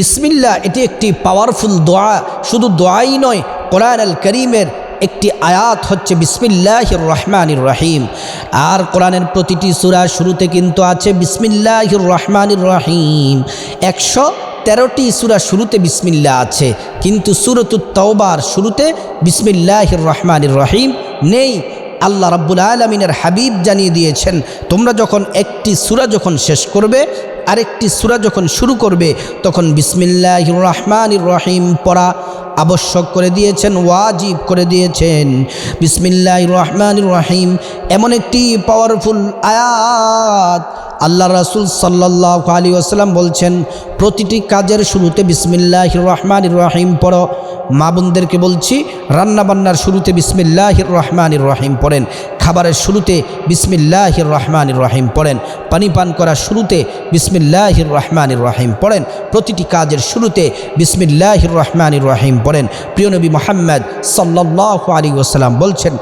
বিসমিল্লাহ এটি একটি পাওয়ারফুল দোয়া, শুধু দোয়াই নয়, কোরআন আল করিমের একটি আয়াত হচ্ছে বিসমিল্লাহির রহমানির রহিম। আর কোরআনের প্রতিটি সূরা শুরুতে কিন্তু আছে বিসমিল্লাহির রহমানির রহিম। 113টি সূরা শুরুতে বিসমিল্লাহ আছে, কিন্তু সূরাতুত তাওবার শুরুতে বিসমিল্লাহির রহমানির রহিম নেই। আল্লাহ রাব্বুল আলামিনের হাবিব জানিয়ে দিয়েছেন, তোমরা যখন একটি সূরা যখন শেষ করবে, আরেকটি সূরা যখন শুরু করবে, তখন বিসমিল্লাহির রহমানির রহিম পড়া আবশ্যক করে দিয়েছেন, ওয়াজিব করে দিয়েছেন। বিসমিল্লাহির রহমানির রহিম এমন একটি পাওয়ারফুল আয়াত, আল্লাহ রাসূল সাল্লাল্লাহু আলাইহি ওয়াসাল্লাম বলছেন, প্রতিটি কাজের শুরুতে বিসমিল্লাহির রহমানির রহিম পড়ো। মা বোনদেরকে বলছি, রান্নাবান্নার শুরুতে বিসমিল্লাহির রহমানির রহিম পড়েন, খাবারের শুরুতে বিসমিল্লাহির রহমানির রহিম পড়েন, পানি পান করার শুরুতে বিসমিল্লাহির রহমানির রহিম পড়েন, প্রতিটি কাজের শুরুতে বিসমিল্লাহির রহমানির রহিম পড়েন। প্রিয় নবী মুহাম্মদ সাল্লাল্লাহু আলাইহি ওয়াসাল্লাম বলছেন,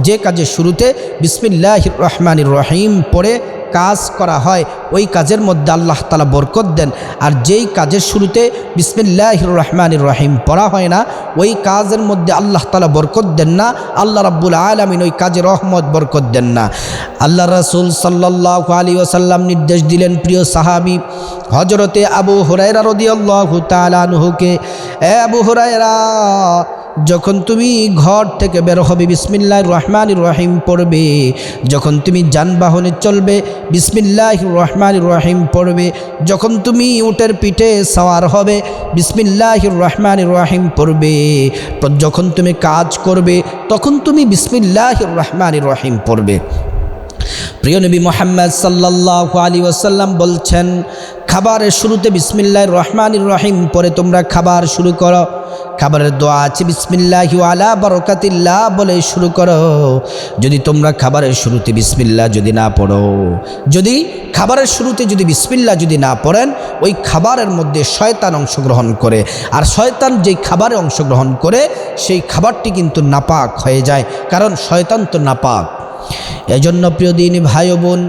যে কাজের শুরুতে বিসমিল্লাহির রহমানির রহিম পড়ে কাজ করা হয়, ওই কাজের মধ্যে আল্লাহ তাআলা বরকত দেন। আর যেই কাজের শুরুতে বিসমিল্লাহির রহমানির রহিম পড়া হয় না, ওই কাজের মধ্যে আল্লাহ তাআলা বরকত দেন না, আল্লাহ রাব্বুল আলামিন ওই কাজে রহমত বরকত দেন না। আল্লাহ রাসূল সাল্লাল্লাহু আলাইহি ওয়াসাল্লাম নির্দেশ দিলেন প্রিয় সাহাবী হযরতে আবু হুরায়রা রাদিয়াল্লাহু তাআলা আনহুকে, এ আবু হুরায়রা, যখন তুমি ঘর থেকে বের হবে বিসমিল্লাহির রহমানির রহিম পড়বে, যখন তুমি যানবাহনে চলবে বিসমিল্লাহির রহমানির রহিম পড়বে, যখন তুমি উটের পিঠে সওয়ার হবে বিসমিল্লাহির রহমানির রহিম পড়বে, যখন তুমি কাজ করবে তখন তুমি বিসমিল্লাহির রহমানির রহিম পড়বে। প্রিয় নবী মুহাম্মদ সাল্লাল্লাহু আলাইহি ওয়াসাল্লাম বলছেন, খাবারের শুরুতে বিসমিল্লাহির রহমানির রহিম পড়ে তোমরা খাবার শুরু করো। খাবারের দোয়া আছে বিসমিল্লাহি আলা বারাকাতিল্লাহ বলে শুরু করো। যদি তোমরা খাবারের শুরুতে বিসমিল্লাহ যদি না পড়ো, যদি খাবারের শুরুতে যদি বিসমিল্লাহ যদি না পড়েন, ওই খাবারের মধ্যে শয়তান অংশগ্রহণ করে, আর শয়তান যেই খাবারে অংশগ্রহণ করে সেই খাবারটি কিন্তু নাপাক হয়ে যায়, কারণ শয়তান তো নাপাক। এজন্য প্রিয় দিনী ভাই ও বোন,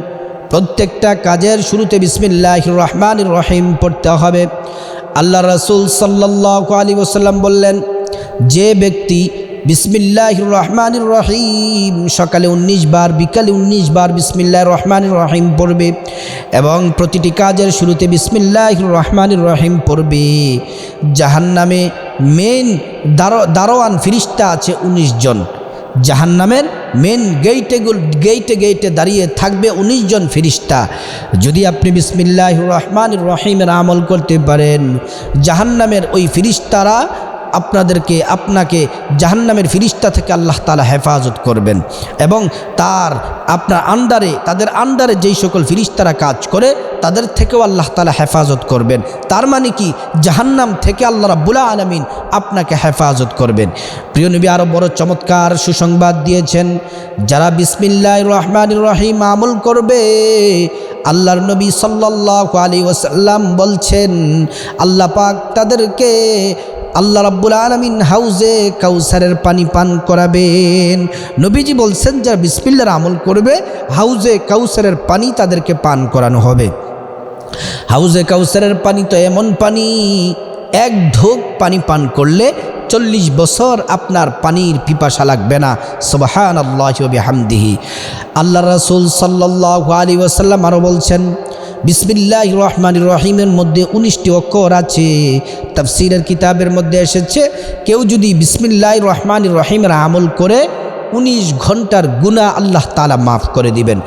প্রত্যেকটা কাজের শুরুতে বিসমিল্লাহির রহমানির রহিম পড়তে হবে। আল্লাহ রাসূল সাল্লাল্লাহু আলাইহি ওয়াসাল্লাম বললেন, যে ব্যক্তি বিসমিল্লাহির রহমানির রহিম সকালে 19 বার, বিকালে 19 বার বিসমিল্লাহির রহমানির রহিম পড়বে, এবং প্রতিটি কাজের শুরুতে বিসমিল্লাহির রহমানির রহিম পড়বে, জাহান্নামে মেন দারোয়ান ফেরেশতা আছে 19 জন। জাহান্নামের মেন গেইটে দাঁড়িয়ে থাকবে 19 জন ফেরেশতা। যদি আপনি বিসমিল্লাহির রহমানির রহিমের আমল করতে পারেন, জাহান্নামের ওই ফেরেশতারা আপনাকে জাহান্নামের ফেরেশতা থেকে আল্লাহ তাআলা হেফাজত করবেন, এবং তাদের আন্ডারে যেই সকল ফেরেশতারা কাজ করে তাদের থেকেও আল্লাহ তাআলা হেফাজত করবেন। তার মানে কি, জাহান্নাম থেকে আল্লাহ রাব্বুল আলামিন আপনাকে হেফাজত করবেন। প্রিয় নবী আরও বড় চমৎকার সুসংবাদ দিয়েছেন, যারা বিসমিল্লাহির রহমানির রহিম আমল করবে, আল্লাহর নবী সাল্লাল্লাহু আলাইহি ওয়াসাল্লাম বলছেন, আল্লাহ পাক তাদেরকে আল্লাহ রাব্বুল আলামিন হাউজে কাউসারের পানি পান করাবেন। নবীজি বলছেন, যারা বিসমিল্লাহর আমল করবে, হাউজে কাউসারের পানি তাদেরকে পান করানো হবে। হাউজে কাউসারের পানি তো এমন পানি, এক ঢোক পানি পান করলে 40 বছর আপনার পানির পিপাসা লাগবে না। সুবহানাল্লাহি ওয়া বিহামদিহি। আল্লাহ রাসূল সাল্লাল্লাহু আলাইহি ওয়াসাল্লাম আরও বলছেন, বিসমিল্লাহির রহমানির রহিমের মধ্যে 19টি অক্ষর আছে। তাফসীরের কিতাবের মধ্যে এসেছে, কেউ যদি বিসমিল্লাহির রহমানির রহিমের আমল করে 19 ঘন্টার গুনাহ আল্লাহ তাআলা মাফ করে দিবেন।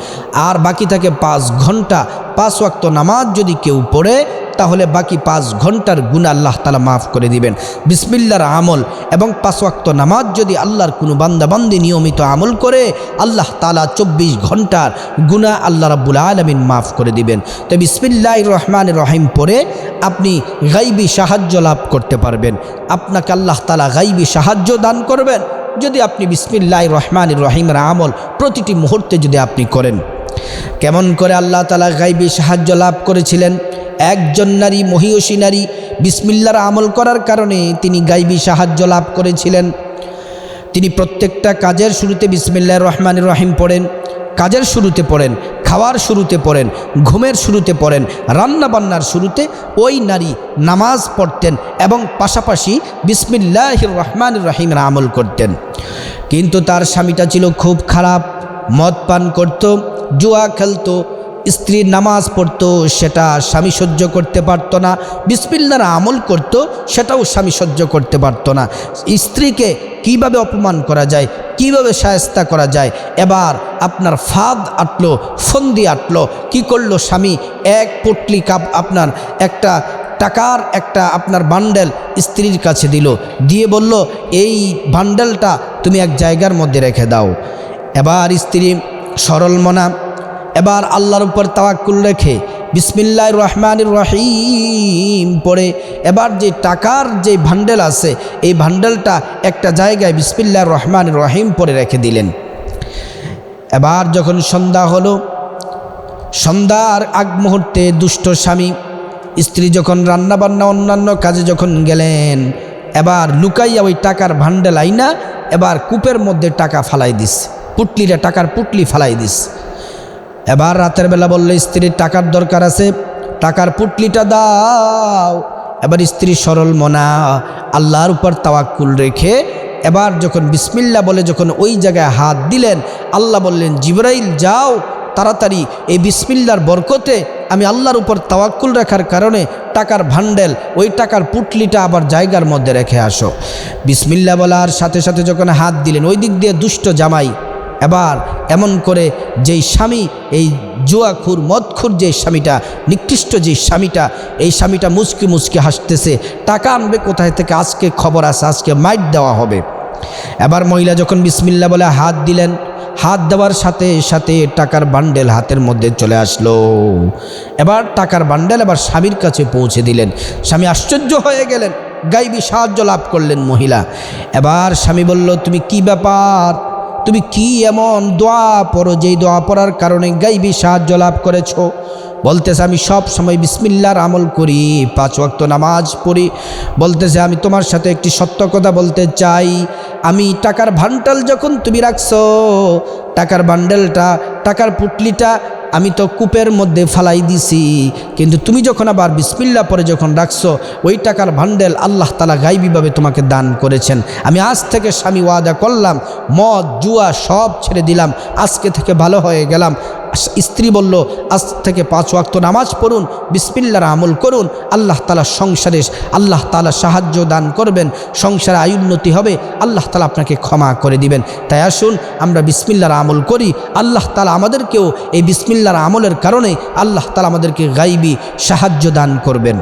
আর বাকি থাকে 5 ঘন্টা, 5 ওয়াক্ত নামাজ যদি কেউ পড়ে, তাহলে বাকি 5 ঘন্টার গুনাহ আল্লাহ তাআলা মাফ করে দিবেন। বিসমিল্লাহর আমল এবং 5 ওয়াক্ত নামাজ যদি আল্লাহর কোনো বান্দাবান্দি নিয়মিত আমল করে, আল্লাহ তাআলা 24 ঘন্টার গুনাহ আল্লাহ রাব্বুল আলামিন মাফ করে দিবেন। তো বিসমিল্লাহির রহমানির রহিম পড়ে আপনি গায়বী সাহায্য লাভ করতে পারবেন। আপনাকে আল্লাহ তাআলা গায়বী সাহায্য দান করবেন যদি আপনি বিসমিল্লাহির রহমানির রহিমের আমল প্রতিটি মুহূর্তে যদি আপনি করেন। কেমন করে আল্লাহ তাআলা গায়বী সাহায্য লাভ করেছিলেন? একজন নারী, মহিয়সী নারী, বিসমিল্লাহর আমল করার কারণে তিনি গায়বী সাহায্য লাভ করেছিলেন। তিনি প্রত্যেকটা কাজের শুরুতে বিসমিল্লাহির রহমানির রহিম পড়েন, কাজের শুরুতে পড়েন, খাওয়ার শুরুতে পড়েন, ঘুমের শুরুতে পড়েন, রান্নাবান্নার শুরুতে ওই নারী নামাজ পড়তেন এবং পাশাপাশি বিসমিল্লাহির রহমানির রহিমের আমল করতেন। কিন্তু তার স্বামীটা ছিল খুব খারাপ, মদ পান করত, জুয়া খেলতো, স্ত্রী নামাজ পড়তো সেটা স্বামী সহ্য করতে পারত না, বিসমিল্লাহর আমল করত সেটাও স্বামী সহ্য করতে পারত না। স্ত্রীকে কিভাবে অপমান করা যায়, কিভাবে শায়েস্তা করা যায়, এবার আপনার ফাঁদ আটলো, ফন্দি আটলো। কি করলো স্বামী? এক পুটলি কাপ আপনার একটা টাকার একটা আপনার বান্ডেল স্ত্রীর কাছে দিল, দিয়ে বলল এই বান্ডেলটা তুমি এক জায়গার মধ্যে রেখে দাও। এবার স্ত্রী সরল মনা, এবার আল্লাহর উপর তাওয়াক্কুল রেখে বিসমিল্লাহির রহমানির রহিম পড়ে এবার যে টাকার যে বান্ডেল আছে এই বান্ডেলটা একটা জায়গায় বিসমিল্লাহির রহমানির রহিম পড়ে রেখে দিলেন। এবার যখন সন্ধ্যা হলো, সন্ধ্যার আগ মুহূর্তে দুষ্ট স্বামী স্ত্রী যখন রান্নাবান্না অন্যান্য কাজে যখন গেলেন, এবার লুকাইয়া ওই টাকার বান্ডেল আইনা এবার কূপের মধ্যে টাকা ফালাই দিস, পুটলিটা টাকার পুটলি ফালাই দিস। এবার রাতের বেলা বললে স্ত্রীর টাকার দরকার আছে, টাকার পুটলিটা দাও। এবার স্ত্রী সরল মনা আল্লাহর উপর তাওয়াক্কুল রেখে এবার যখন বিসমিল্লাহ বলে যখন ওই জায়গায় হাত দিলেন, আল্লাহ বললেন জিবরাইল যাও তাড়াতাড়ি এই বিসমিল্লাহর বরকতে আমি আল্লাহর উপর তাওয়াক্কুল রাখার কারণে টাকার ভান্ডেল ওই টাকার পুটলিটা আবার জায়গার মধ্যে রেখে আসো। বিসমিল্লাহ বলার সাথে সাথে যখন হাত দিলেন, ওই দিক দিয়ে দুষ্ট জামাই এবার এমন করে যেই স্বামী এই জুয়াখুর মদখুর যে স্বামীটা, নিকৃষ্ট যে স্বামীটা, এই স্বামীটা মুচকি মুচকি হাসতেছে, টাকা আনবে কোথায় থেকে, আজকে খবর আছে, আজকে মাইট দেওয়া হবে। এবার মহিলা যখন বিসমিল্লাহ বলে হাত দিলেন, হাত দেওয়ার সাথে সাথে টাকার বান্ডেল হাতের মধ্যে চলে আসলো। এবার টাকার বান্ডেল এবার স্বামীর কাছে পৌঁছে দিলেন। স্বামী আশ্চর্য হয়ে গেলেন, গায়বী সাহায্য লাভ করলেন মহিলা। এবার স্বামী বলল তুমি কি ব্যাপার, তুমি কি এমন দোয়া পড়ো যেই দোয়া পড়ার কারণে গায়বী সাহায্য লাভ করেছো? বলতেছে আমি সব সময় বিসমিল্লাহর আমল করি, 5 ওয়াক্ত নামাজ পড়ি। বলতেছে আমি তোমার সাথে একটি সত্য কথা বলতে চাই, আমি টাকার বান্ডেল যখন তুমি রাখছো, টাকার বান্ডেলটা টাকার পুটলিটা আমি তো কূপের মধ্যে ফালাই দিছি, কিন্তু তুমি যখন আবার বিসমিল্লাহ পরে যখন রাখছো ওই টাকার বান্ডেল আল্লাহ তাআলা গায়বীভাবে তোমাকে দান করেছেন। আমি আজ থেকে স্বামী ওয়াদা করলাম মদ জুয়া সব ছেড়ে দিলাম, আজকে থেকে ভালো হয়ে গেলাম। স্ত্রী বলল আজ থেকে 5 ওয়াক্ত নামাজ পড়ুন, বিসমিল্লাহর আমল করুন, আল্লাহ তাআলা সংসারে আল্লাহ তাআলা সাহায্য দান করবেন, সংসারে আয়ুন্নতি হবে, আল্লাহ তাআলা আপনাকে ক্ষমা করে দিবেন। তাই আসুন আমরা বিসমিল্লাহর আমল করি, আল্লাহ তাআলা আমাদেরকেও এই বিসমিল্লাহর আমলের কারণে আল্লাহ তাআলা আমাদেরকে গায়বী সাহায্য দান করবেন।